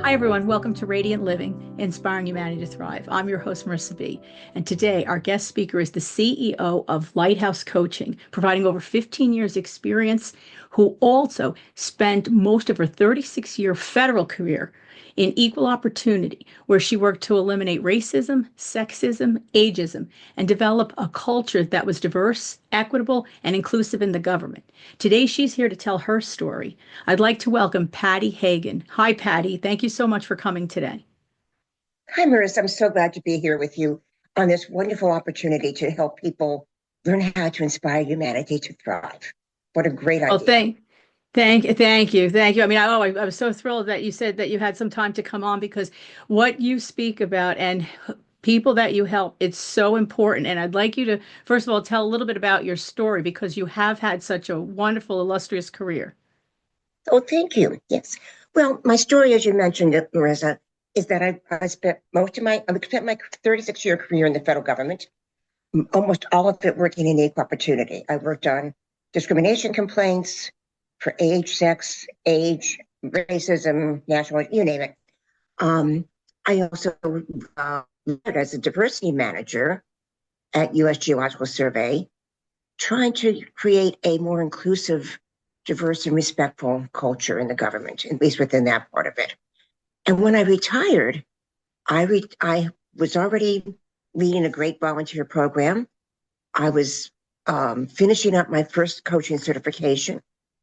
Hi, everyone. Welcome to Radiant Living, Inspiring Humanity to Thrive. I'm your host, Marisa B. And today, our guest speaker is the CEO of Lighthouse Coaching, providing over 15 years' experience, who also spent most of her 36-year federal career in equal opportunity, where she worked to eliminate racism, sexism, ageism, and develop a culture that was diverse, equitable, and inclusive in the government. Today, she's here to tell her story. I'd like to welcome Patty Hagan. Hi, Patty. Thank you so much for coming today. Hi, Marissa. I'm so glad to be here with you on this wonderful opportunity to help people learn how to inspire humanity to thrive. What a great Oh, idea. thank you. I mean, I was so thrilled that you said that you had some time to come on because what you speak about and people that you help, it's so important. And I'd like you to, first of all, tell a little bit about your story because you have had such a wonderful, illustrious career. Oh, thank you. Yes. Well, my story, as you mentioned, Marissa, is that I spent I spent my 36-year career in the federal government, almost all of it working in equal opportunity. I worked on discrimination complaints for age, sex, racism, national, you name it. I also worked as a diversity manager at U.S. Geological Survey, trying to create a more inclusive, diverse, and respectful culture in the government, at least within that part of it. And when I retired, I was already leading a great volunteer program. I was finishing up my first coaching certification.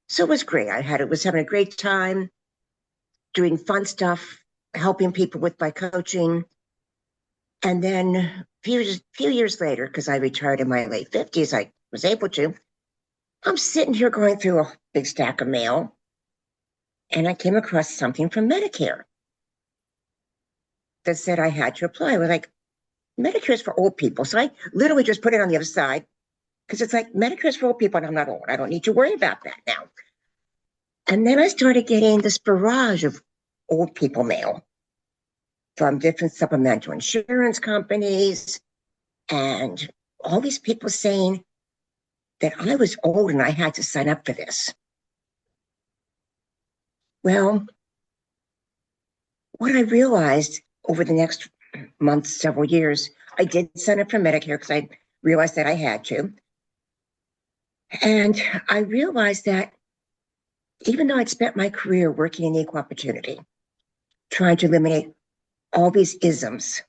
So it was great. Was having a great time doing fun stuff, helping people with my coaching. And then few years later, because I retired in my late 50s, I was able to. I'm sitting here going through a big stack of mail, and I came across something from Medicare that said I had to apply. We're like, Medicare is for old people. So I literally just put it on the other side because it's like Medicare is for old people, and I'm not old. I don't need to worry about that now. And then I started getting this barrage of old people mail from different supplemental insurance companies and all these people saying that I was old and I had to sign up for this. Well, what I realized over the next months, several years, I did sign up for Medicare because I realized that I had to. And I realized that even though I'd spent my career working in equal opportunity, trying to eliminate all these isms,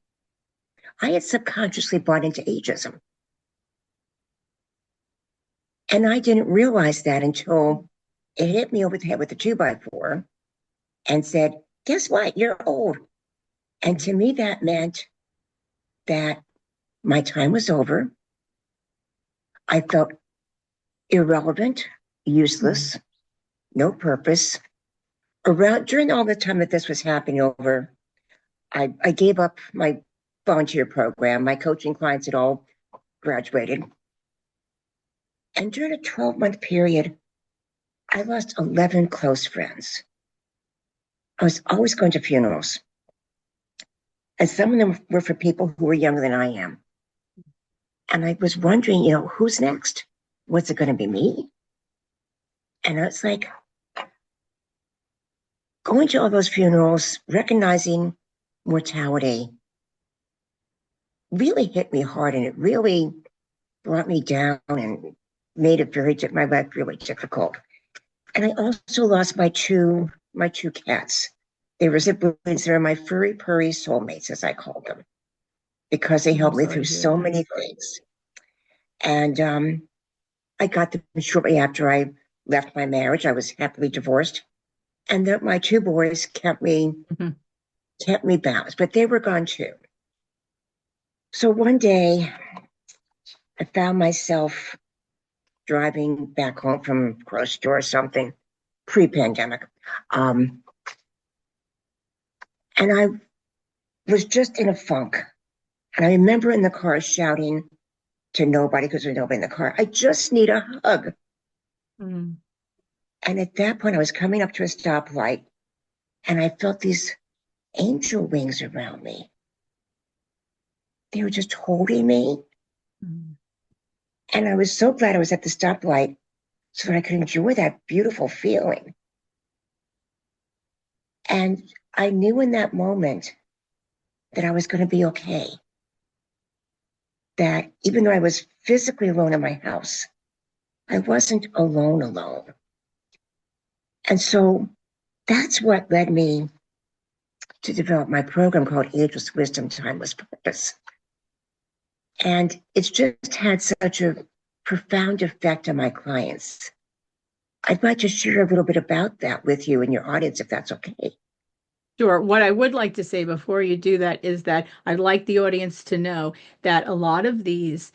I had subconsciously bought into ageism. And I didn't realize that until it hit me over the head with a 2x4 and said, guess what? You're old. And to me, that meant that my time was over. I felt irrelevant, useless, no purpose. During all the time that this was happening I gave up my volunteer program. My coaching clients had all graduated. And during a 12-month period, I lost 11 close friends. I was always going to funerals. And some of them were for people who were younger than I am. And I was wondering, who's next? Was it going to be me? And I was like, going to all those funerals, recognizing mortality really hit me hard, and it really brought me down and made my life really difficult. And I also lost my two cats. They were siblings. They were my furry purry soulmates, as I called them, because they helped me through so many things. And I got them shortly after I left my marriage. I was happily divorced. And my two boys kept me balanced, but they were gone too. So one day I found myself driving back home from a grocery store or something, pre-pandemic. And I was just in a funk. And I remember in the car shouting to nobody, because there's nobody in the car, I just need a hug. Mm. And at that point, I was coming up to a stoplight, and I felt these angel wings around me. They were just holding me. Mm. And I was so glad I was at the stoplight so that I could enjoy that beautiful feeling. And I knew in that moment that I was going to be okay. That even though I was physically alone in my house, I wasn't alone. And so that's what led me to develop my program called Ageless Wisdom, Timeless Purpose. And it's just had such a profound effect on my clients. I'd like to share a little bit about that with you and your audience, if that's okay. Sure. What I would like to say before you do that is that I'd like the audience to know that a lot of these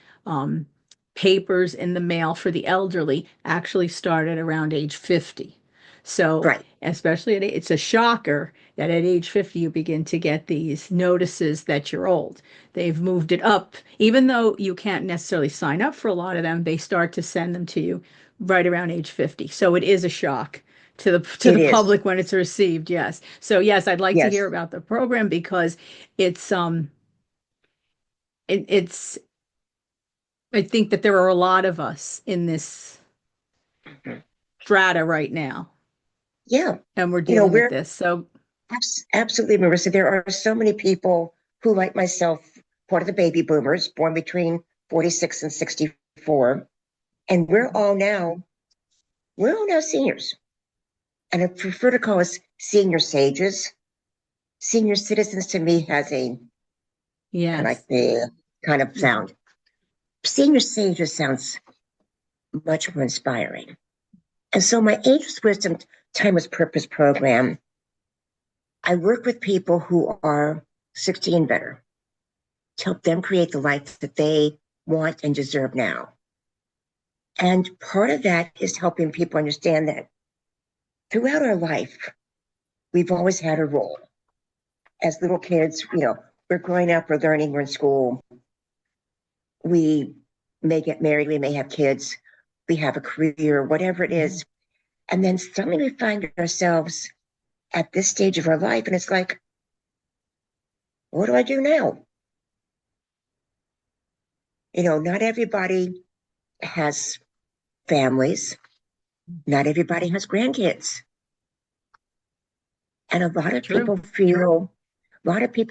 papers in the mail for the elderly actually started around age 50. So, Right. especially it's a shocker that at age 50 you begin to get these notices that you're old. They've moved it up, even though you can't necessarily sign up for a lot of them, they start to send them to you right around age 50. So it is a shock to It the is. public when it's received. Yes. So yes, I'd like to hear Yes. about the program because it's it's I think that there are a lot of us in this Mhm. strata right now Yeah. and we're You know, dealing with this. So absolutely, Marissa. There are so many people who, like myself, part of the baby boomers, born between 46 and 64. And we're all now seniors. And I prefer to call us senior sages. Senior citizens to me has I like yes. the kind of sound. Senior sages sounds much more inspiring. And so my Ageless Wisdom Timeless Purpose program, I work with people who are 60 and better to help them create the life that they want and deserve now. And part of that is helping people understand that throughout our life, we've always had a role. As little kids, we're growing up, we're learning, we're in school. We may get married, we may have kids, we have a career, whatever it is. And then suddenly we find ourselves at this stage of our life, and it's like, what do I do now? Not everybody has families, not everybody has grandkids. And a lot of True. people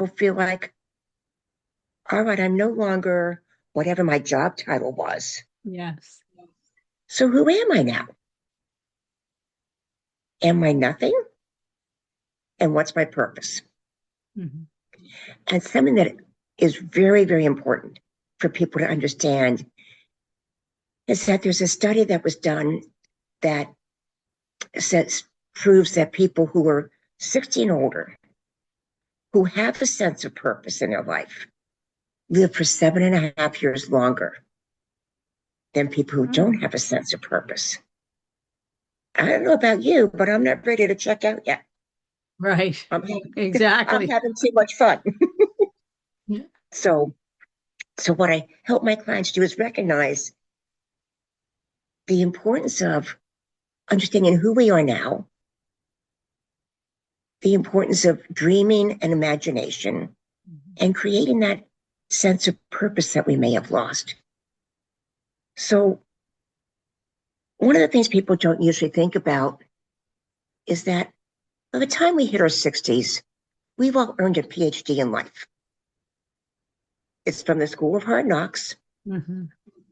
feel like, all right, I'm no longer whatever my job title was. Yes. So who am I now? Am I nothing? And what's my purpose? Mhm. And something that is very, very important for people to understand is that there's a study that was done that proves that people who are 60 and older, who have a sense of purpose in their life, live for 7.5 years longer than people who don't have a sense of purpose. I don't know about you, but I'm not ready to check out yet. Right. I'm Exactly. having too much fun. Yeah. So what I help my clients do is recognize the importance of understanding who we are now, the importance of dreaming and imagination, and creating that sense of purpose that we may have lost. So one of the things people don't usually think about is that by the time we hit our 60s, we've all earned a PhD in life. It's from the School of Hard Knocks. Mm-hmm.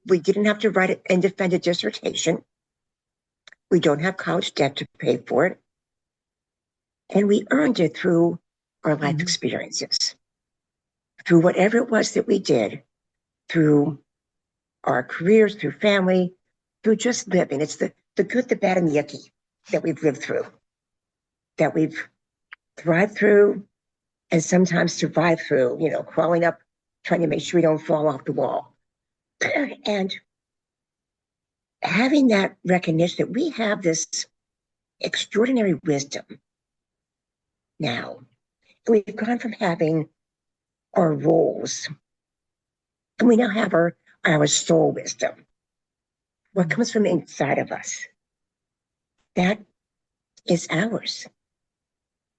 We didn't have to write and defend a dissertation. We don't have college debt to pay for it. And we earned it through our life experiences, through whatever it was that we did, through our careers, through family, through just living. It's the good, the bad, and the yucky that we've lived through, that we've thrived through, and sometimes survived through, crawling up, trying to make sure we don't fall off the wall. And having that recognition that we have this extraordinary wisdom now. We've gone from having our roles, and we now have our soul wisdom, what comes from inside of us. That is ours.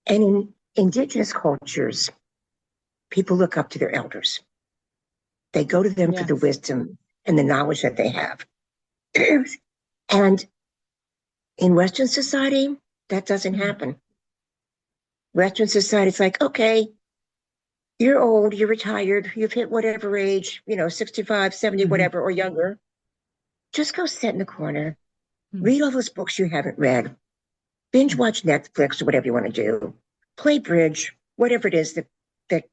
And in indigenous cultures, people look up to their elders. They go to them for the Yes. wisdom and the knowledge that they have. And in Western society, that doesn't happen. Western society, it's like, okay, you're old, you're retired, you've hit whatever age, 65, 70, whatever, or younger. Just go sit in the corner, read all those books you haven't read, binge watch Netflix or whatever you want to do, play bridge, whatever it is that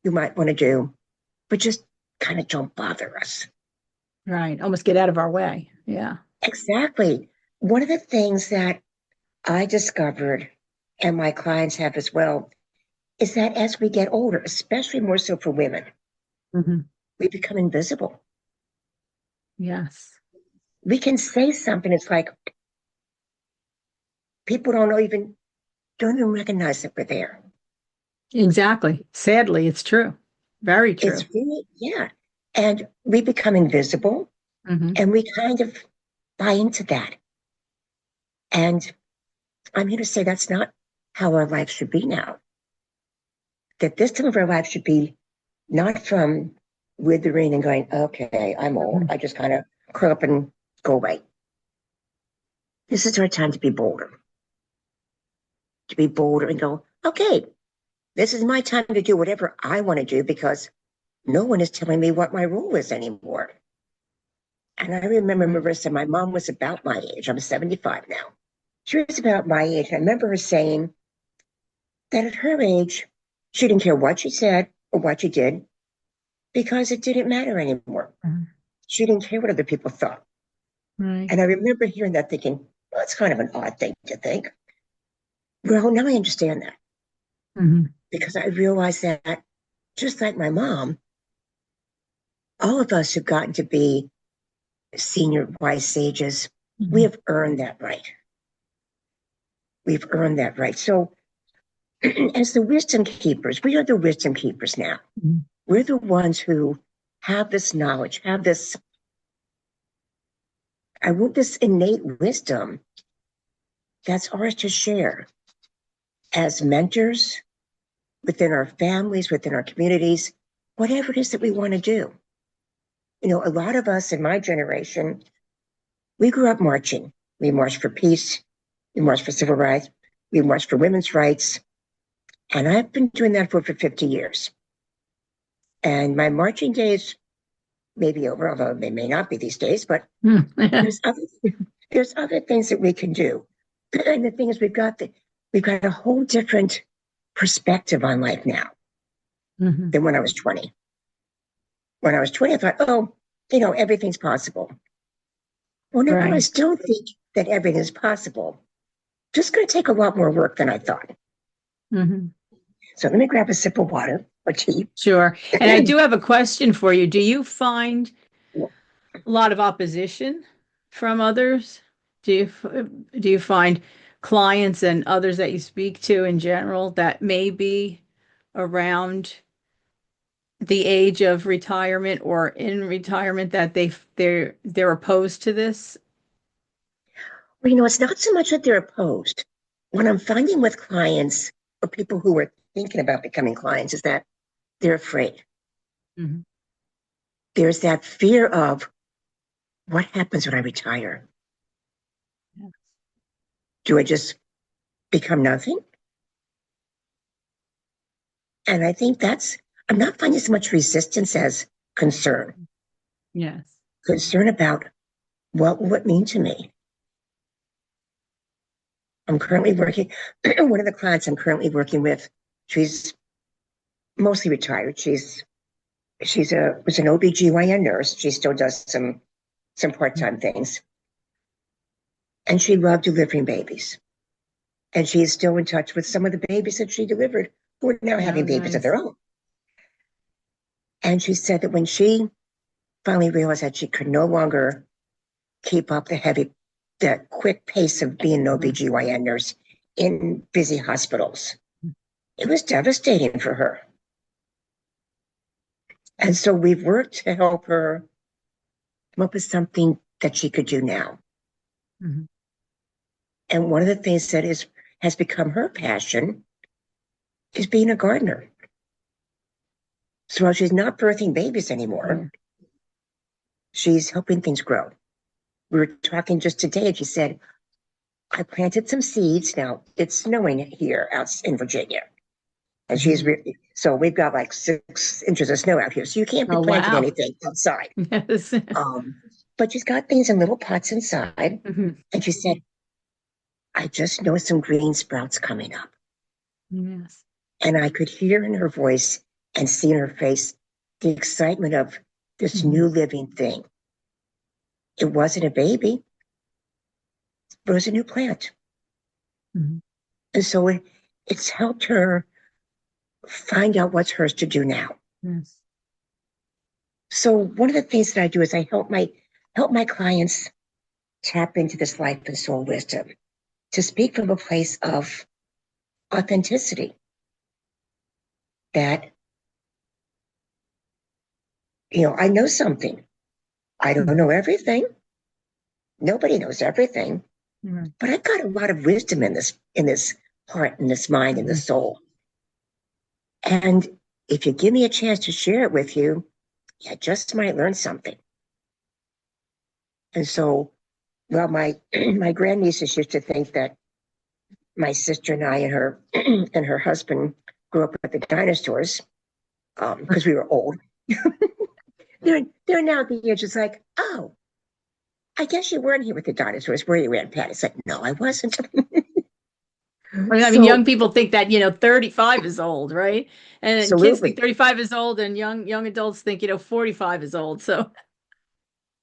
you might want to do, but just kind of don't bother us. Right. Almost get out of our way. Yeah. Exactly. One of the things that I discovered, and my clients have as well, is that as we get older, especially more so for women, we become invisible. Yes. We can say something, it's like people don't even recognize that we're there. Exactly. Sadly, it's true. Very true. It's really, yeah. And we become invisible and we kind of buy into that. And I'm here to say that's not how our life should be now. That this time of our life should be not from withering and going, okay, I'm old. I just kind of curl up and go away. This is our time to be bolder. To be bolder and go, okay, this is my time to do whatever I want to do because no one is telling me what my role is anymore. And I remember, Marissa, my mom was about my age. I'm 75 now. She was about my age. I remember her saying that at her age, she didn't care what she said or what she did because it didn't matter anymore. She didn't care what other people thought. Right. And I remember hearing that thinking, well, that's kind of an odd thing to think. Well, now I understand that because I realized that just like my mom, all of us have gotten to be senior wise sages. We have earned that right. We've earned that right. So as the wisdom keepers, we are the wisdom keepers now. We're the ones who have this knowledge, have this innate wisdom that's ours to share as mentors within our families, within our communities, whatever it is that we want to do. A lot of us in my generation, we grew up marching. We marched for peace. We marched for civil rights. We marched for women's rights. And I've been doing that for 50 years. And my marching days may be over, although they may not be these days, but there's other things that we can do. And the thing is, we've got a whole different perspective on life now than when I was 20. When I was 20, I thought, oh, everything's possible. Well, now I still think that everything is possible. Just going to take a lot more work than I thought. So let me grab a sip of water or tea. Sure. And I do have a question for you. Do you find a lot of opposition from others? Do you find clients and others that you speak to in general that may be around the age of retirement or in retirement that they're opposed to this? Well, it's not so much that they're opposed. What I'm finding with clients or people who are thinking about becoming clients is that they're afraid. There's that fear of what happens when I retire? Do I just become nothing? And I think I'm not finding so much resistance as concern. Yes. Concern about what will it mean to me? I'm currently working, one of the clients I'm currently working with, she's mostly retired. She was an OBGYN nurse. She still does some part-time things. And she loved delivering babies. And she is still in touch with some of the babies that she delivered who are now having babies of their own. And she said that when she finally realized that she could no longer keep up the quick pace of being an OBGYN nurse in busy hospitals, it was devastating for her. And so we've worked to help her come up with something that she could do now. And one of the things that has become her passion is being a gardener. So while she's not birthing babies anymore, she's helping things grow. We were talking just today, and she said, I planted some seeds. Now, it's snowing here out in Virginia. And she's really, so we've got like 6 inches of snow out here. So you can't be Oh, planting wow. anything outside. Yes. But she's got things in little pots inside. Mhm. And she said, I just know some green sprouts coming up. Yes. And I could hear in her voice and see in her face the excitement of this new living thing. It wasn't a baby, but it was a new plant. Mhm. And so it's helped her find out what's hers to do now. Yes. So one of the things that I do is I help my clients tap into this life and soul wisdom to speak from a place of authenticity that, I know something. I don't know everything. Nobody knows everything, Right. but I've got a lot of wisdom in this heart, in this mind, in the soul. And if you give me a chance to share it with you, you just might learn something. And so, well, my my grandnieces used to think that my sister and I and her and her husband grew up with the dinosaurs because we were old. They're now at the age. It's like, oh, I guess you weren't here with the dinosaurs, were you, Aunt Pat? It's like, no, I wasn't. I mean, young So people think that, 35 is old, right? And kids think absolutely. 35 is old, and young adults think, 45 is old. So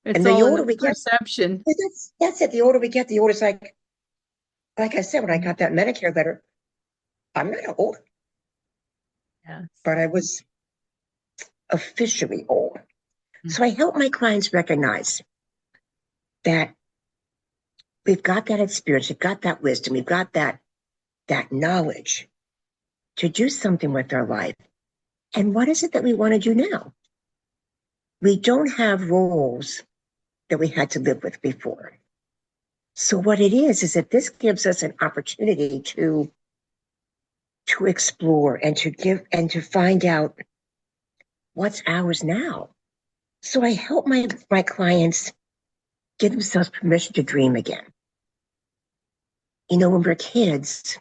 it's And the all in older the we get, perception. but that's it. The older we get, the older it's like I said, when I got that Medicare letter, I'm not old, Yes. but I was officially old. So I help my clients recognize that we've got that experience, we've got that wisdom, we've got that knowledge to do something with our life. And what is it that we want to do now? We don't have roles that we had to live with before. So what it is that this gives us an opportunity to explore and to find out what's ours now. So I help my clients give themselves permission to dream again. When we're kids,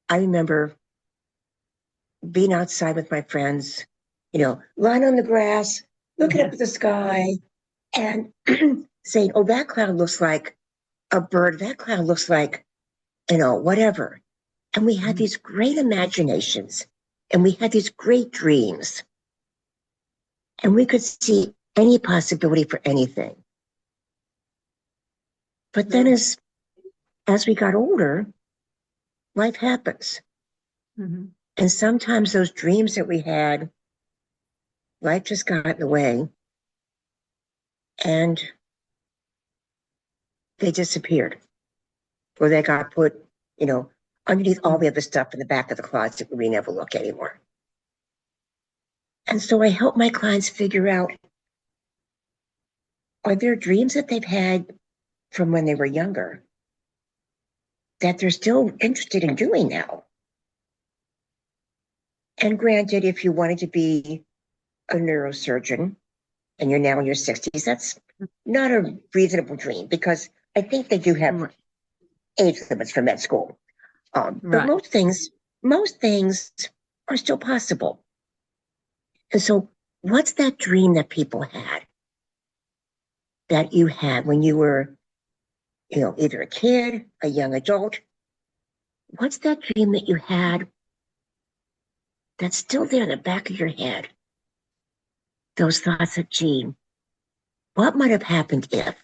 I remember being outside with my friends, lying on the grass, looking up at the sky, and saying, oh, that cloud looks like a bird. That cloud looks like, whatever. And we had these great imaginations and we had these great dreams. And we could see any possibility for anything. But then as we got older, life happens. Mm-hmm. And sometimes those dreams that we had, life just got in the way and they disappeared. Or they got put, underneath all the other stuff in the back of the closet where we never look anymore. And so I help my clients figure out, are there dreams that they've had from when they were younger that they're still interested in doing now? And granted, if you wanted to be a neurosurgeon and you're now in your 60s, that's not a reasonable dream because I think they do have age limits for med school. But most things are still possible. And so what's that dream that people had that you had when you were, either a kid, a young adult? What's that dream that you had that's still there in the back of your head? Those thoughts of, gee, what might have happened if?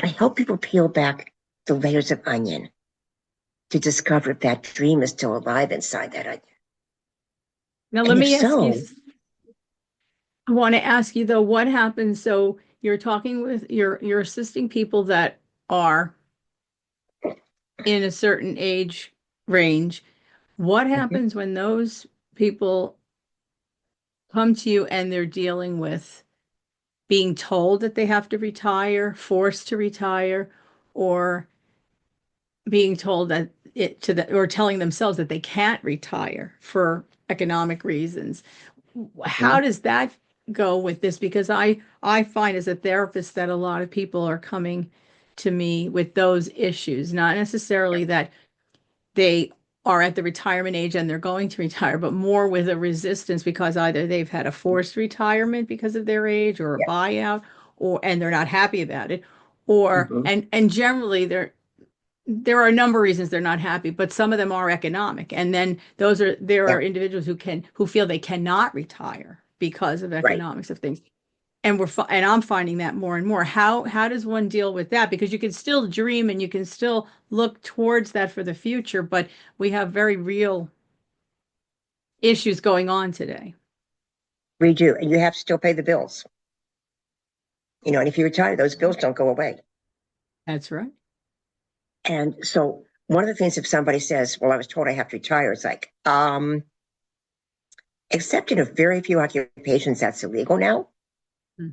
I help people peel back the layers of onion to discover if that dream is still alive inside that onion. Now, And let if me ask you, so, I want to ask you though, what happens? So you're talking with, you're assisting people that are in a certain age range. What happens when those people come to you and they're dealing with being told that they have to retire, forced to retire, or being told that or telling themselves that they can't retire for economic reasons? How does that go with this? Because I find as a therapist that a lot of people are coming to me with those issues, not necessarily that they are at the retirement age and they're going to retire, but more with a resistance because either they've had a forced retirement because of their age or a Yeah. buyout, or and they're not happy about it, or Hmm. and generally there are a number of reasons they're not happy, but some of them are economic. And then there Yeah. are individuals who feel they cannot retire because of Right. economics of things. And and I'm finding that more and more. How does one deal with that? Because you can still dream and you can still look towards that for the future, but we have very real issues going on today. We do. And you have to still pay the bills. And if you retire, those bills don't go away. That's right. And so one of the things, if somebody says, well, I was told I have to retire, it's like, except in a very few occupations, that's illegal now. Hmm.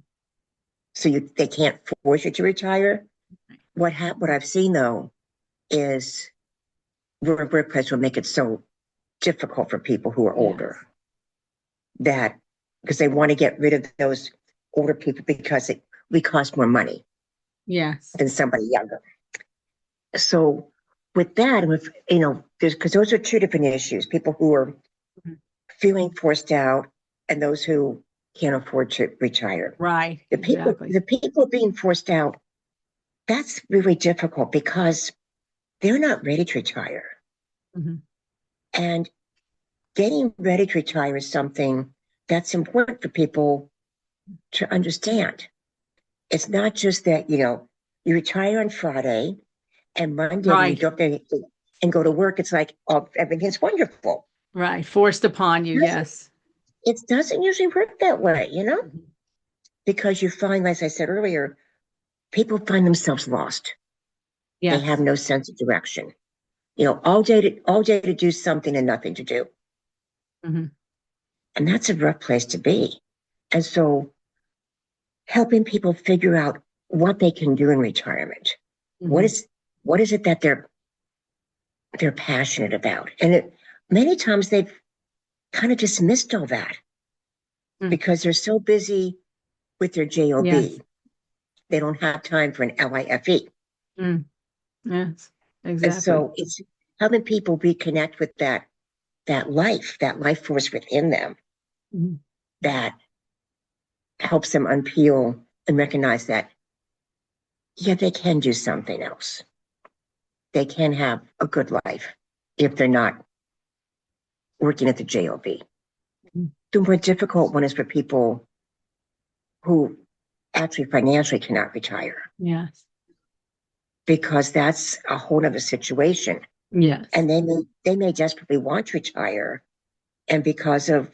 So they can't force you to retire. What I've seen though is workplace will make it so difficult for people who are older that because they want to get rid of those older people because we cost more money Yes. than somebody younger. So with that, because those are two different issues: people who are Mhm. feeling forced out and those who can't afford to retire. Right. The people being forced out, that's really difficult because they're not ready to retire. Mhm. And getting ready to retire is something that's important for people to understand. It's not just that, you retire on Friday and Monday when you Right. go up there and go to work, it's like, oh, everything's wonderful. Right. Forced upon you. Yes. It doesn't usually work that way, Mhm. because you find, as I said earlier, people find themselves lost. They have Yes. no sense of direction. All day to do something and nothing to do. Mhm. And that's a rough place to be. And so helping people figure out what they can do in retirement. What Mhm. is what is it that they're passionate about? And many times they've kind of dismissed all that Mm. because they're so busy with their job. Yes. They don't have time for an life. Mm. Yes. And Exactly. so it's helping people reconnect with that life force within them Mhm. that helps them unpeel and recognize that, yeah, they can do something else. They can have a good life if they're not working at the job. Mhm. The more difficult one is for people who actually financially cannot retire Yes. because that's a whole other situation. Yes. And they may desperately want to retire, and because of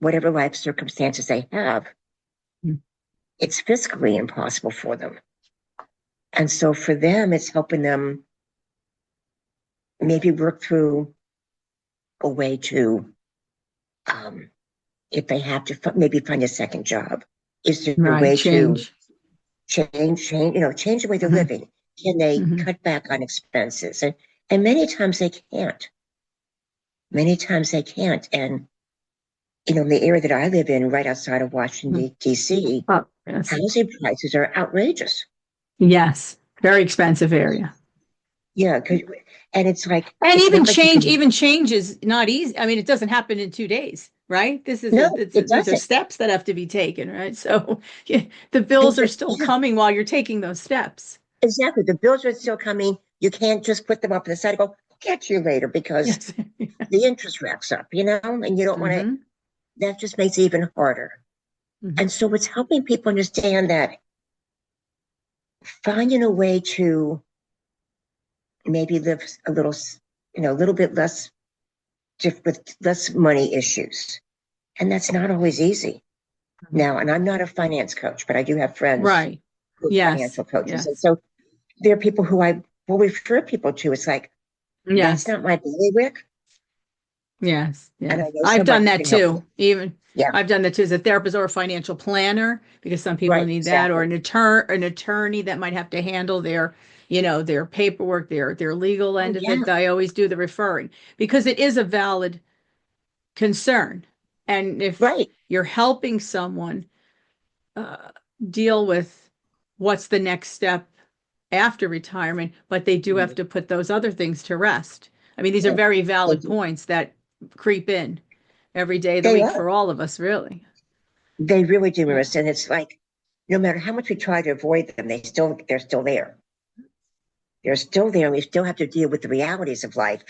whatever life circumstances they have, Mm. it's fiscally impossible for them. And so for them, it's helping them maybe work through a way to, um, if they have to maybe find a second job, is there a Right. way to Change. change the way they're Mhm. living? Can they Mhm. cut back on expenses? And many times they can't. Many times they can't. And, in the area that I live in, right outside of Mhm. Washington, D.C., Oh, yes. housing prices are outrageous. Yes. Very expensive area. Yeah. And it's like, And it's not like you can, even change is not easy. I mean, it doesn't happen in 2 days, right? no, it These are doesn't. steps that have to be taken, right? So yeah, the bills are still Yeah, coming while you're taking those steps. exactly. The bills are still coming. You can't just put them up on the side and go, I'll get you later because Yes. the interest racks up, and you don't want to, Mm-hmm. that just makes it even harder. Mm-hmm. And so it's helping people understand that finding a way to maybe live a little bit less with less money issues. And that's not always easy. Now, and I'm not a finance coach, but I do have friends Right. who are Yes. financial coaches. And Yes. so there are people who I will refer people to. It's like, that's Yes. not my bailiwick. Yes, And I yes. know I've done somebody who that can help me. too. Even Yeah, I've done that too as a therapist or a financial planner because some people right, need that, or exactly. an attorney that might have to handle their paperwork, their legal Oh, end of yeah, it. I always do the referring because it is a valid concern. And if right. you're helping someone uh, deal with what's the next step after retirement, but they do have Mhm. to put those other things to rest. I mean, these are very valid They, points that creep in every day of the they week are. for all of us, really. They really do, Yeah. Marissa. And it's like, no matter how much we try to avoid them, they're still there. They're still there. We still have to deal with the realities of life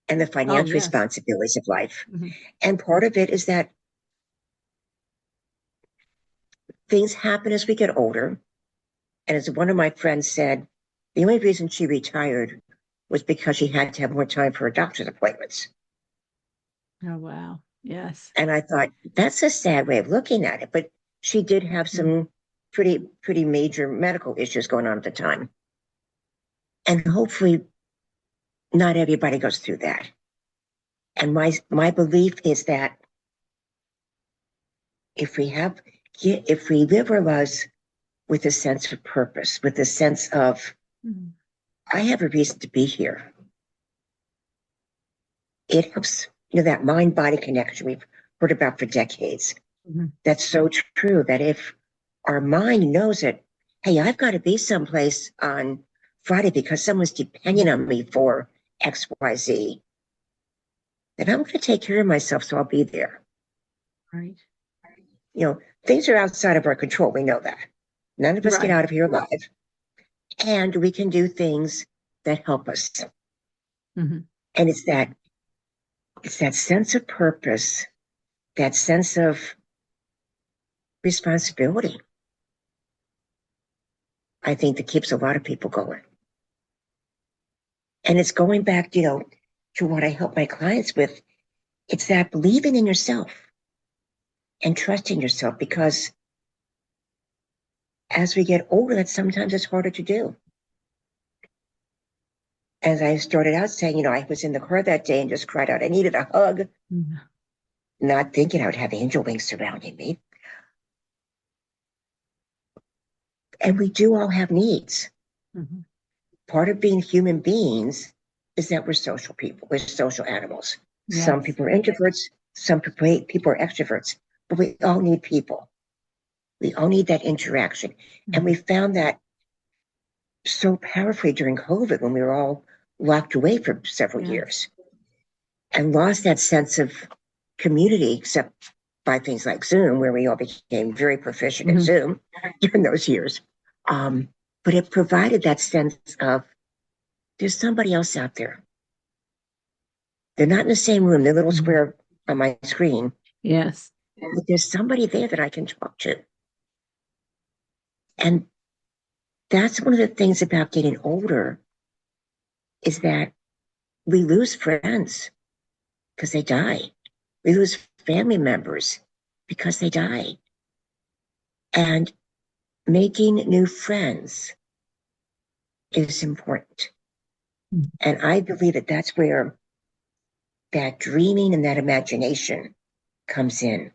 and the Oh, financial yes. responsibilities of life. Hmm. And part of it is that things happen as we get older. And as one of my friends said, the only reason she retired was because she had to have more time for her doctor's appointments. Oh, wow. Yes. And I thought, that's a sad way of looking at it. But she did have some pretty major medical issues going on at the time. And hopefully not everybody goes through that. And my belief is that if we live our lives with a sense of purpose, with a sense of, Mhm. I have a reason to be here, it helps, that mind body connection we've heard about for decades. Mhm. That's so true that if our mind knows it, hey, I've got to be someplace on Friday because someone's depending on me for XYZ, then I'm going to take care of myself, so I'll be there. Right. Things are outside of our control. We know that. None of us get Right. out of here alive. And we can do things that help us. Mhm. And it's that sense of purpose, that sense of responsibility, I think, that keeps a lot of people going. And it's going back, to what I help my clients with. It's that believing in yourself and trusting yourself, because as we get older, that sometimes it's harder to do. As I started out saying, I was in the car that day and just cried out, I needed a hug, Mhm. not thinking I would have angel wings surrounding me. And we do all have needs. Mhm. Part of being human beings is that we're social people, we're social animals. Some Yes. people are introverts, some people are extroverts, but we all need people. We all need that interaction. And we Mhm. found that so powerfully during COVID when we were all locked away for several Yes. years and lost that sense of community, except by things like Zoom, where we all became very proficient in Mhm. Zoom during those years. But it provided that sense of, there's somebody else out there. They're not in the same room, they're little Mhm. square on my screen, Yes. but there's somebody there that I can talk to. And that's one of the things about getting older, is that we lose friends because they die. We lose family members because they die. And making new friends is important. Mhm. And I believe that that's where that dreaming and that imagination comes in.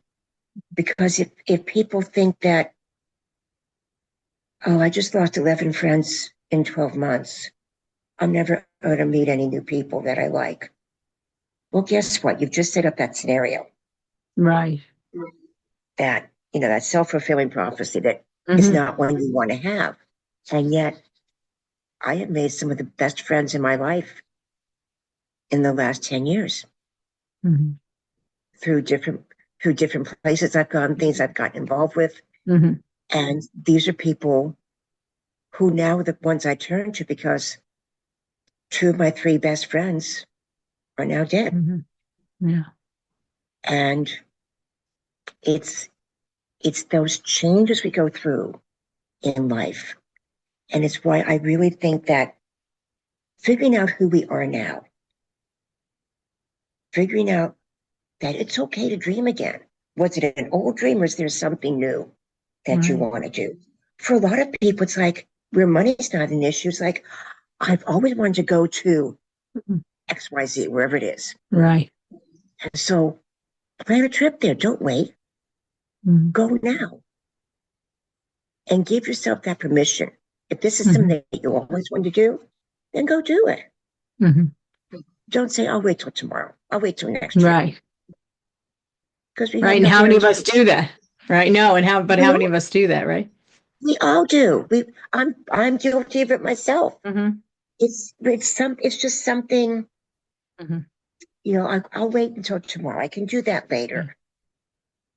Because if people think that, oh, I just lost 11 friends in 12 months, I'm never going to meet any new people that I like. Well, guess what? You've just set up that scenario, Right. that self-fulfilling prophecy that is Mhm. not one you want to have. And yet I have made some of the best friends in my life in the last 10 years Mhm. through different places I've gone, things I've gotten involved with. Mhm. And these are people who now are the ones I turn to, because two of my three best friends are now dead. Mhm. Yeah. And it's those changes we go through in life. And it's why I really think that figuring out who we are now, figuring out that it's okay to dream again. Was it an old dream, or is there something new that you Right. want to do? For a lot of people, it's like, where money's not an issue, it's like, I've always wanted to go to Mhm. XYZ, wherever it is. Right. And so plan a trip there. Don't wait. Mhm. Go now and give yourself that permission. If this is Mhm. something that you always wanted to do, then go do it. Mhm. Don't say, I'll wait till tomorrow. I'll wait till next year. Right. Because we have Right. And no how many of us guarantees. do that? Right. No. And how We many all, of us do that? Right. we all do. I'm guilty of it myself. Mhm. it's just something, Mhm. I'll wait until tomorrow. I can do that later. Mm.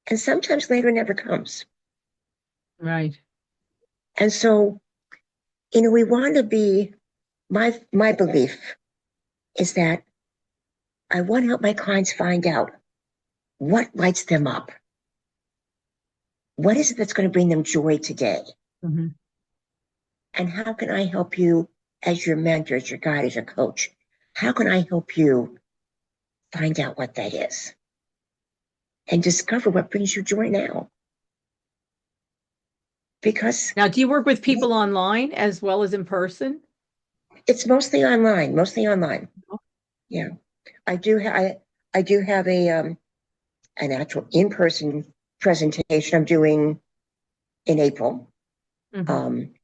And sometimes later never comes. Right. And so, we want to be, my belief is that I want to help my clients find out what lights them up. What is it that's going to bring them joy today? Mhm. And how can I help you as your mentor, as your guide, as your coach? How can I help you find out what that is and discover what brings you joy now? Because Now, do you work with people online as well as in person? it's mostly online, mostly online. Oh. Yeah. I do have an actual in-person presentation I'm doing in April. Mhm. Um,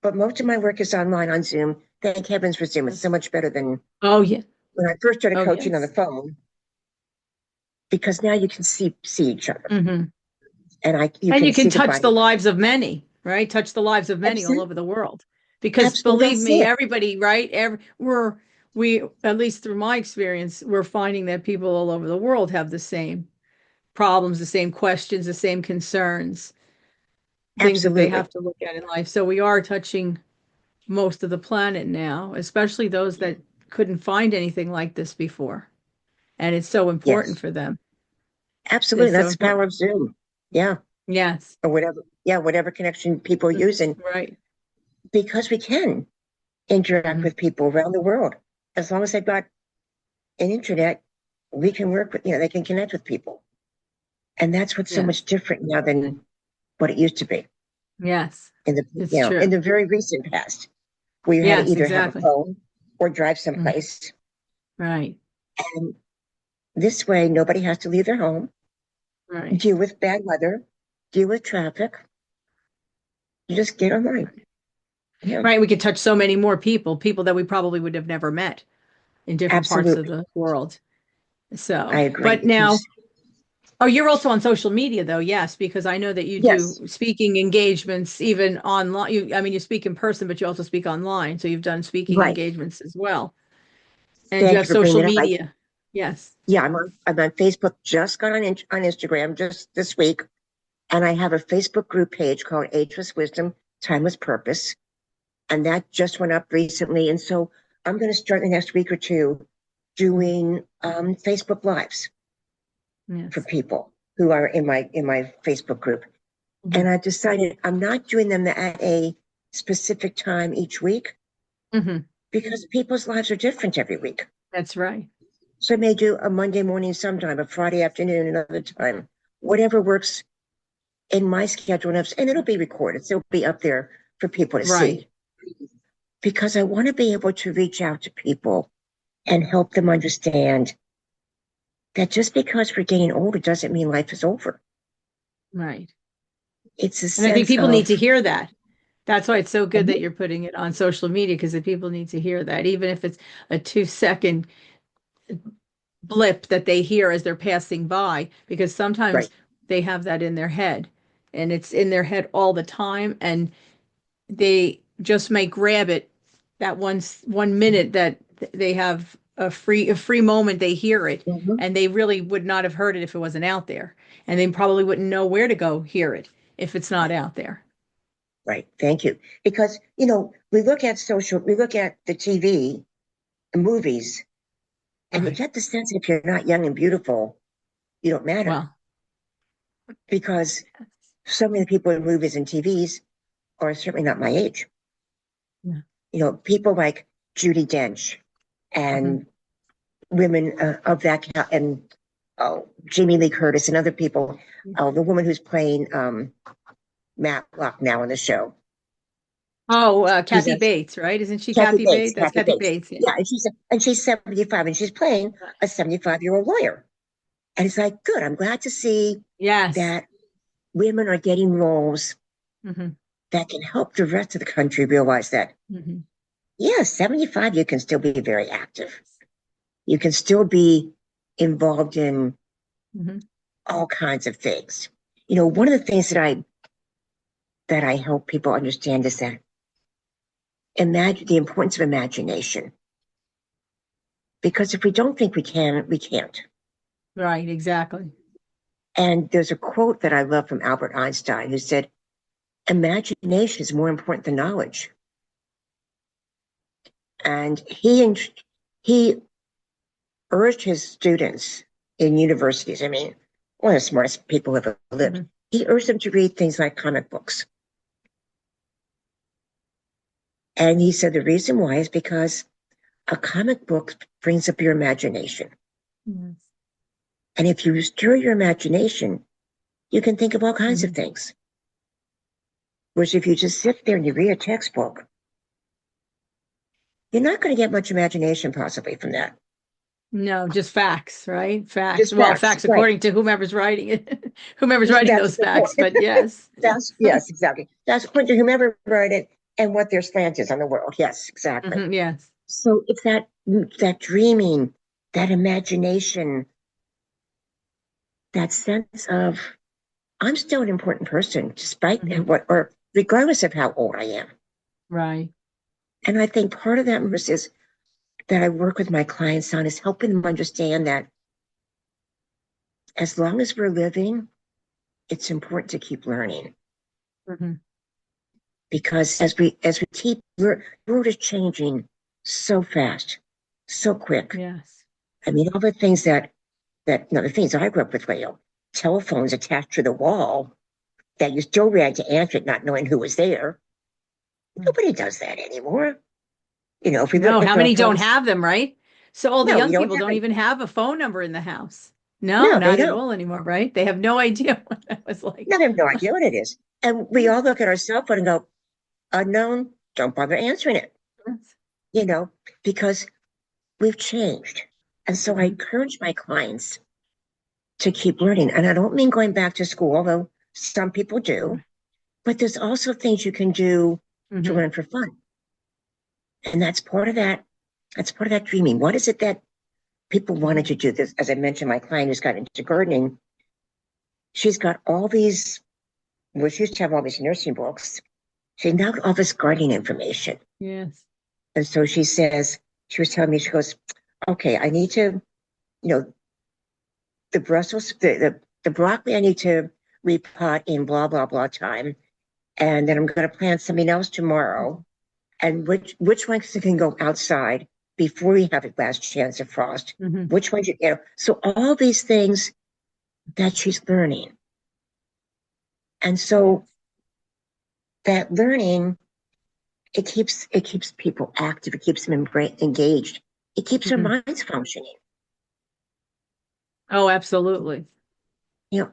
but most of my work is online on Zoom. Thank heavens for Zoom. It's so much better than Oh, yeah. when I first started Oh, coaching on the yes. phone, because now you can see each other, Mhm. and you And can you can see the touch the body. lives of many, right? Touch the lives of many all Absolutely, over the world. Because absolutely, believe that's me, it. everybody, right? At least through my experience, we're finding that people all over the world have the same problems, the same questions, the same concerns, things that they Absolutely, have to look at in life. So we are touching most of the planet now, especially those that couldn't find anything like this before. And it's so important yes, for them. absolutely. It's so That's the important. power of Zoom. Yeah, Yes. or whatever. Yeah, whatever connection people Mm. use, and Right. because we can interact Mhm. with people around the world, as long as they've got an internet, we can work with. They can connect with people, and that's what's so much Yes. different now than what it used to be Yes. in the It's true. in the very recent past, where you had to Yes, either have a exactly. phone or drive Mhm. someplace. Right. And this way, nobody has to leave their home, Right. deal with bad weather, deal with traffic. You just get online. Yeah, Right. We could touch so many more people, people that we probably would have never met in different parts of absolutely. the world. I So, agree. but now, oh, you're also on social media though, yes, because I know that you do Yes, speaking engagements even online. I mean, you speak in person, but you also speak online. So you've done speaking right. engagements as well. And you Thank have you for bringing social that up. media. Yes. Yeah, I'm on Facebook. Just got on Instagram just this week, and I have a Facebook group page called Ageless Wisdom, Timeless Purpose, and that just went up recently. And so I'm going to start in the next week or two Mhm. doing Facebook Lives for Yes. people who are in my Facebook group. And Mhm. I've decided I'm not doing them at a specific time each week Mhm. because people's lives are different every week. That's right. So I may do a Monday morning sometime, a Friday afternoon another time, whatever works in my schedule. And it'll be recorded. So it'll be up there for people to Right. see because I want to be able to reach out to people and help them understand that just because we're getting older doesn't mean life is over. Right. It's a And I think sense people need to of, hear that. That's why it's so good that mhm, you're putting it on social media because the people need to hear that, even if it's a 2 second blip that they hear as they're passing by, because sometimes right. they have that in their head and it's in their head all the time. And they just may grab it that 1 minute that they have a free moment, they hear it, Mhm. and they really would not have heard it if it wasn't out there. And they probably wouldn't know where to go hear it if it's not out there. Right. Thank you. Because, we look at the TV and movies, and you Right. get the sense that if you're not young and beautiful, you don't matter. Well, Because so many people in movies and TVs are certainly not my age. yeah. People like Judi Dench Mhm. and women of that, and Jamie Lee Curtis and other people. Oh, the woman who's playing Matlock now in the show. Oh, She's Kathy Bates, right? Isn't she Kathy Kathy Bates. Bates? That's Kathy Kathy Bates. Bates. Yeah. Yeah, and she's 75, and she's playing a 75-year-old lawyer. And it's like, good. I'm glad to see Yes. that women are getting roles Hmm. that can help the rest of the country realize that, Hmm. yeah, 75, you can still be very active. You can still be involved in Hmm. all kinds of things. One of the things that I help people understand is that imagine the importance of imagination. Because if we don't think we can, we can't. Right, exactly. And there's a quote that I love from Albert Einstein who said, imagination is more important than knowledge. And he urged his students in universities, I mean, one of the smartest people ever lived, Mm-hmm. he urged them to read things like comic books. And he said the reason why is because a comic book brings up your imagination. Yes. And if you stir your imagination, you can think of all kinds of Mm-hmm. things. Whereas if you just sit there and you read a textbook, you're not going to get much imagination possibly from that. No, just facts, right? Facts. Just Well, facts, facts right? according to whomever's writing it, whomever's writing That's those the facts. point. But yes. Yes, exactly. That's according to whomever wrote it and what their slant is on the world. Yes, exactly. Mm-hmm, yes. So it's that dreaming, that imagination, that sense of I'm still an important person, despite Mm-hmm. what or regardless of how old I am. Right. And I think part of that, Marissa, is that I work with my clients on is helping them understand that as long as we're living, it's important to keep learning. Mm-hmm. Because as we keep, the world is changing so fast, so quick. Yes. I mean, all the things the things I grew up with, telephones attached to the wall that you still had to answer it, not knowing who was there. Nobody does that anymore. If we No, look how at our many don't phones, have them, right? So all the no, we young don't people have don't it. even have a phone number in the house. No, No, they not at don't. all anymore, right? They have no idea what that was like. No, they have no idea what it is. And we all look at our cell phone and go, unknown, don't bother answering it, you know, because we've changed. And so I Mm-hmm. encourage my clients to keep learning. And I don't mean going back to school, although some people do, but there's also things you can do to Mm-hmm. learn for fun. And that's part of that. That's part of that dreaming. What is it that people wanted to do? This, as I mentioned, my client who's got into gardening, she's got all these, well, she used to have all these nursing books. She now got all this gardening information. Yes. And so she says, she was telling me, she goes, okay, I need to, the Brussels, the broccoli, I need to repot in blah, blah, blah time. And then I'm going to plant something else tomorrow. And which ones can go outside before we have a last chance of frost? Mm-hmm. Which ones, so all these things that she's learning. And so that learning, it keeps people active. It keeps them engaged. It keeps their Mm-hmm. minds functioning. Oh, absolutely.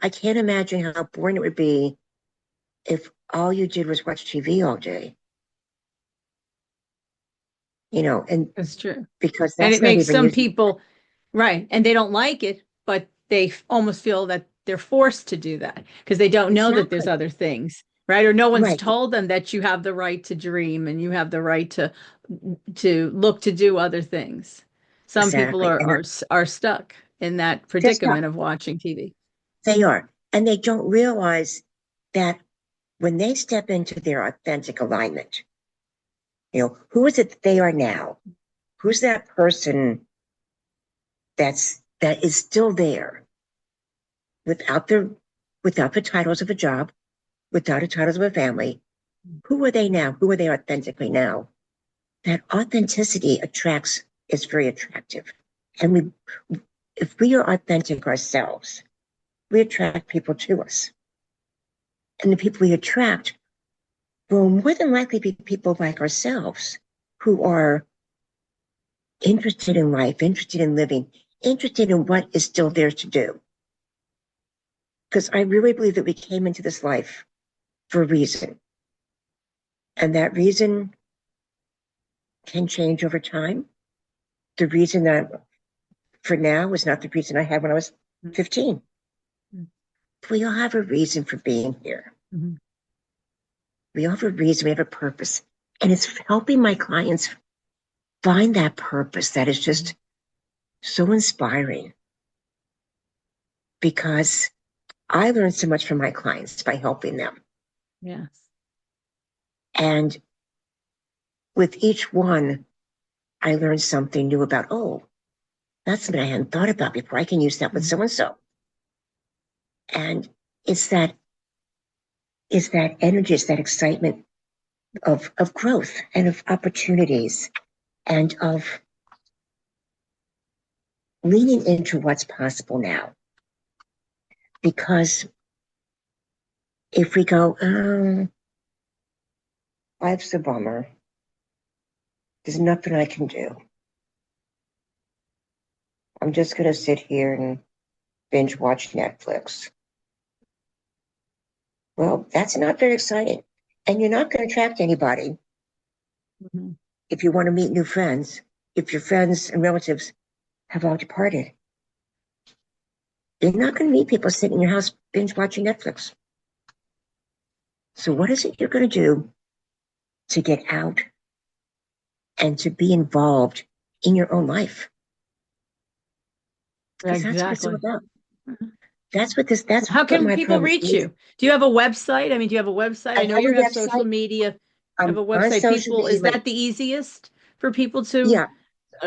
I can't imagine how boring it would be if all you did was watch TV all day. And That's true. because And that's it not makes even some using, people, right, and they don't like it, but they almost feel that they're forced to do that because they don't know that there's exactly, other things, right? Or no one's right, told them that you have the right to dream and you have the right to look to do other things. Some people exactly. And are stuck in that they're stuck. predicament of watching TV. They are. And they don't realize that when they step into their authentic alignment, who is it that they are now? Who's that person that is still there without the titles of a job, without the titles of a family? Who are they now? Who are they authentically now? That authenticity is very attractive. And if we are authentic ourselves, we attract people to us. And the people we attract will more than likely be people like ourselves who are interested in life, interested in living, interested in what is still there to do. Because I really believe that we came into this life for a reason. And that reason can change over time. The reason that for now is not the reason I had when I was 15. We all have a reason for being here. Mm-hmm. We all have a reason, we have a purpose. And it's helping my clients find that purpose that is just so inspiring. Because I learned so much from my clients by helping them. Yes. And with each one, I learned something new about, oh, that's something I hadn't thought about before. I can use that with so-and-so. And it's that energy, it's that excitement of growth and of opportunities and of leaning into what's possible now. Because if we go, life's a bummer, there's nothing I can do, I'm just going to sit here and binge watch Netflix. Well, that's not very exciting. And you're not going to attract anybody if you want to meet new friends, if your friends and relatives have all departed. You're not going to meet people sitting in your house binge watching Netflix. So what is it you're going to do to get out and to be involved in your own life? Exactly. That's what it's all about. That's what this, that's how can what people reach you? Do you have a website? I mean, do you have a website? I know you have social media. You have a website. People, is that the easiest for people to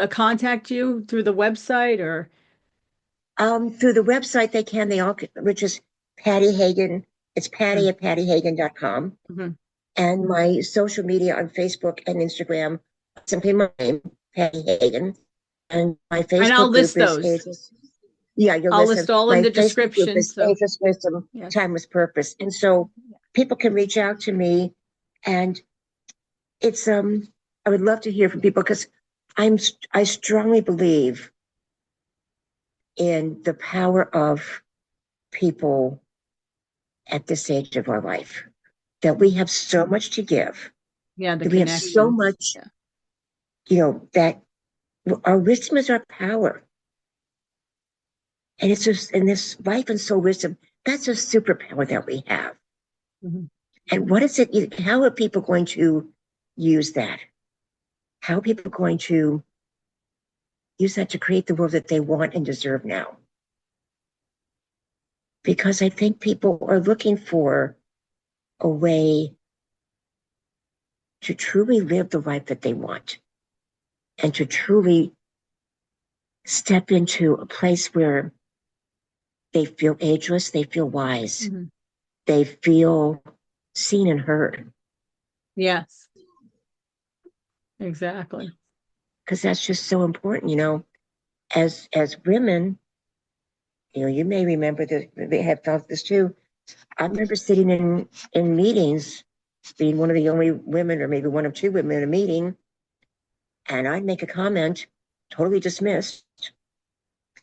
contact you through the website or? Through the website they can, which is Patty Hagan. It's Patty at pattyhagan.com. And my social media on Facebook and Instagram, simply my name, Patty Hagan. And my Facebook and I'll group list is those. Ages. Yeah, I'll list all in the description. Ages Wisdom, Timeless Purpose. And so people can reach out to me, and it's I would love to hear from people because I strongly believe in the power of people at this age of our life, that we have so much to give. Yeah, that we have so much, that our wisdom is our power. And it's just in this life and soul wisdom, that's a superpower that we have. And what is it? How are people going to use that? How are people going to use that to create the world that they want and deserve now? Because I think people are looking for a way to truly live the life that they want and to truly step into a place where they feel ageless, they feel wise, they feel seen and heard. Yes, exactly. Because that's just so important, as women, you may remember that they have felt this too. I remember sitting in meetings, being one of the only women or maybe one of two women in a meeting, and I'd make a comment, totally dismissed,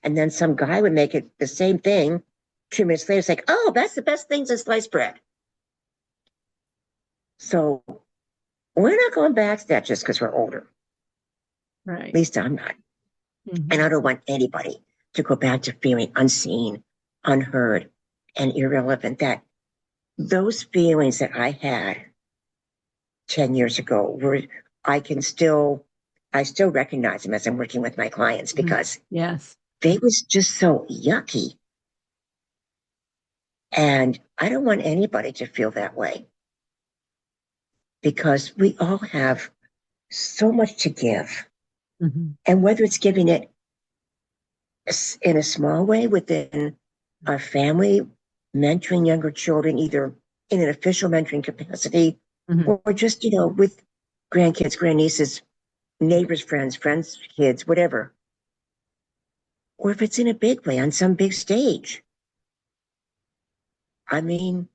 and then some guy would make it the same thing. 2 minutes later, it's like, oh, that's the best thing since sliced bread. So we're not going back to that just because we're older. Right. At least I'm not. And I don't want anybody to go back to feeling unseen, unheard, and irrelevant. That those feelings that I had 10 years ago I still recognize them as I'm working with my clients because they was just so yucky. And I don't want anybody to feel that way because we all have so much to give. And whether it's giving it in a small way within our family, mentoring younger children, either in an official mentoring capacity or just, with grandkids, grandnieces, neighbors, friends, kids, whatever. Or if it's in a big way on some big stage. I mean,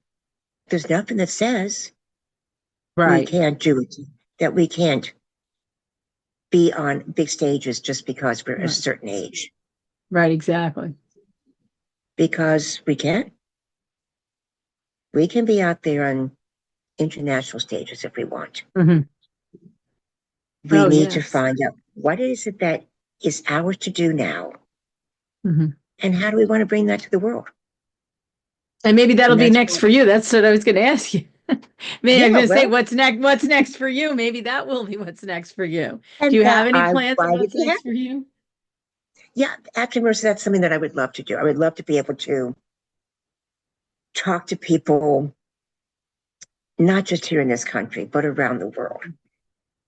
there's nothing that says we can't do it, that we can't be on big stages just because we're a certain age. Right, exactly. Because we can. We can be out there on international stages if we want. We need to find out what is it that is ours to do now. And how do we want to bring that to the world? And maybe that'll be next for you. That's what I was going to ask you. Maybe I was going to say, what's next for you? Maybe that will be what's next for you. Do you have any plans on what's next for you? Yeah, actually, Marisa, that's something that I would love to do. I would love to be able to talk to people, not just here in this country, but around the world.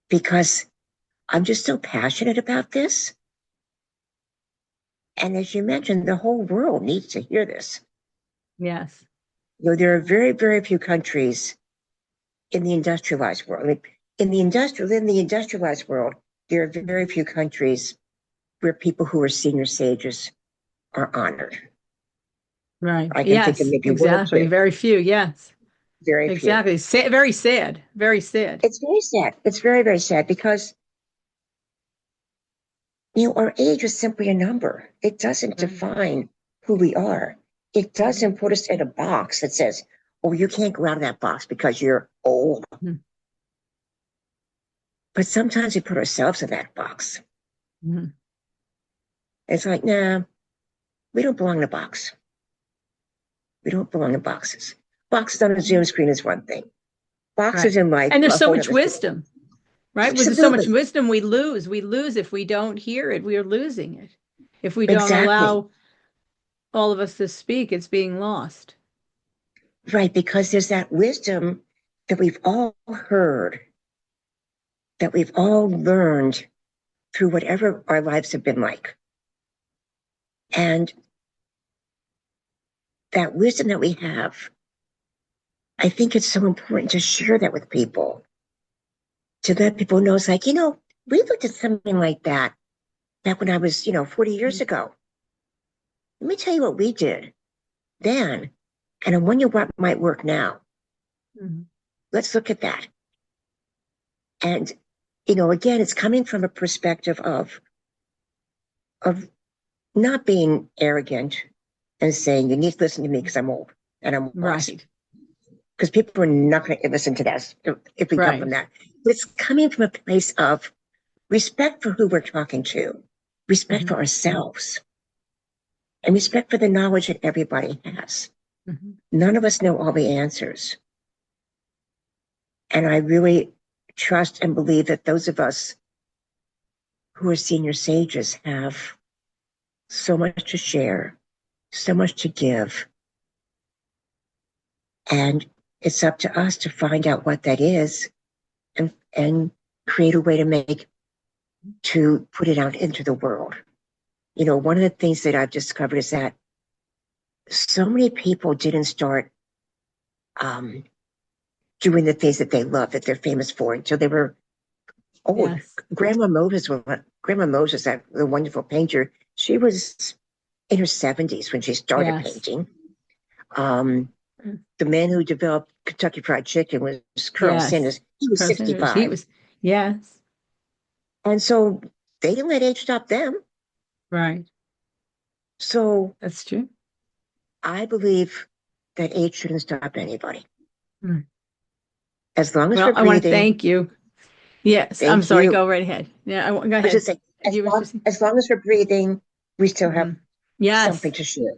because I'm just so passionate about this. And as you mentioned, the whole world needs to hear this. Yes. You know, there are very, very few countries in the industrialized world. I mean, in the industrialized world, there are very few countries where people who are senior sages are honored. Right. I can think of Yes, maybe one or exactly. two. Very few. Yes, Very few. exactly. Very sad. Very sad. It's very sad. It's very, very sad because, you know, our age is simply a number. It doesn't define who we are. It doesn't put us in a box that says, oh, you can't go out of that box because you're old. Mhm. But sometimes we put ourselves in that box. Mhm. It's like, nah, we don't belong in a box. We don't belong in boxes. Boxes on a Zoom screen is one thing. Boxes Right. in life And are there's a so whole much other thing. wisdom, right? With so much Absolutely. wisdom we lose. We lose if we don't hear it. We are losing it. If we don't Exactly. allow all of us to speak, it's being lost. Right, because there's that wisdom that we've all heard, that we've all learned through whatever our lives have been like. And that wisdom that we have, I think it's so important to share that with people, to let people know it's like, you know, we looked at something like that back when I was, 40 years ago. Let me tell you what we did then, and I wonder what might work now. Mm-hmm. Let's look at that. And, again, it's coming from a perspective of not being arrogant and saying, you need to listen to me because I'm old and I'm wise. Right. Because people are not going to listen to that if we come from that. But it's coming from a place of respect for who we're talking to, respect for ourselves, and respect for the knowledge that everybody has. Mm-hmm. None of us know all the answers. And I really trust and believe that those of us who are senior sages have so much to share, so much to give. And it's up to us to find out what that is and create a way to put it out into the world. One of the things that I've discovered is that so many people didn't start doing the things that they love, that they're famous for, until they were old. Yes. Grandma Moses, that the wonderful painter, she was in her 70s when she started painting. The man who developed Kentucky Fried Chicken was Colonel Sanders. He was 65. He was, yes. And so they didn't let age stop them. Right. So That's true. I believe that age shouldn't stop anybody. Mm. As long as Well, we're breathing. I want to thank you. Yes, I'm sorry. You. Go right ahead. Yeah, go ahead. I was just saying, as long as we're breathing, we still have something to share.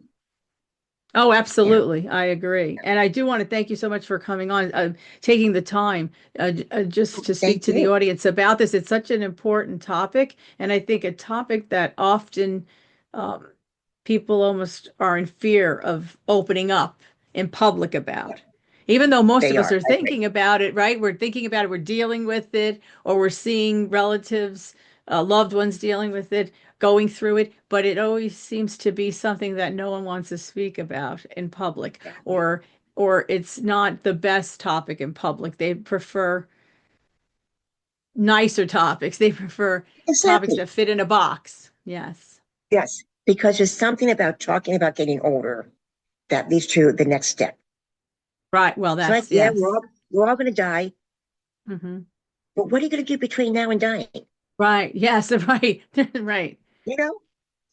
Oh, absolutely. I agree. And I do want to thank you so much for coming on, taking the time just to speak to the audience about this. It's such an important topic. And I think a topic that often people almost are in fear of opening up in public about. Even though most of us are thinking about it, right? We're thinking about it, we're dealing with it, or we're seeing relatives, loved ones dealing with it, going through it, but it always seems to be something that no one wants to speak about in public, or it's not the best topic in public. They prefer nicer topics. They prefer topics that fit in a box. Yes. Yes, because there's something about talking about getting older that leads to the next step. Right. Well, that's we're all going to die. Mm-hmm. But what are you going to do between now and dying? Right. Yes. Right. Right.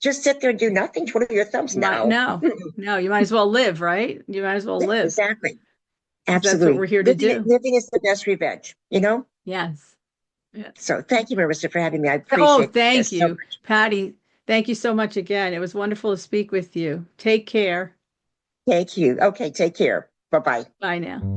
Just sit there and do nothing. Twiddle your thumbs now. No. You might as well live, right? You might as well live. Exactly. Absolutely. That's what we're here to do. Living is the best revenge. Yes. So thank you, Marisa, for having me. I appreciate it. Thank you, so much. Patty. Thank you so much again. It was wonderful to speak with you. Take care. Thank you. Okay, take care. Bye-bye. Bye now.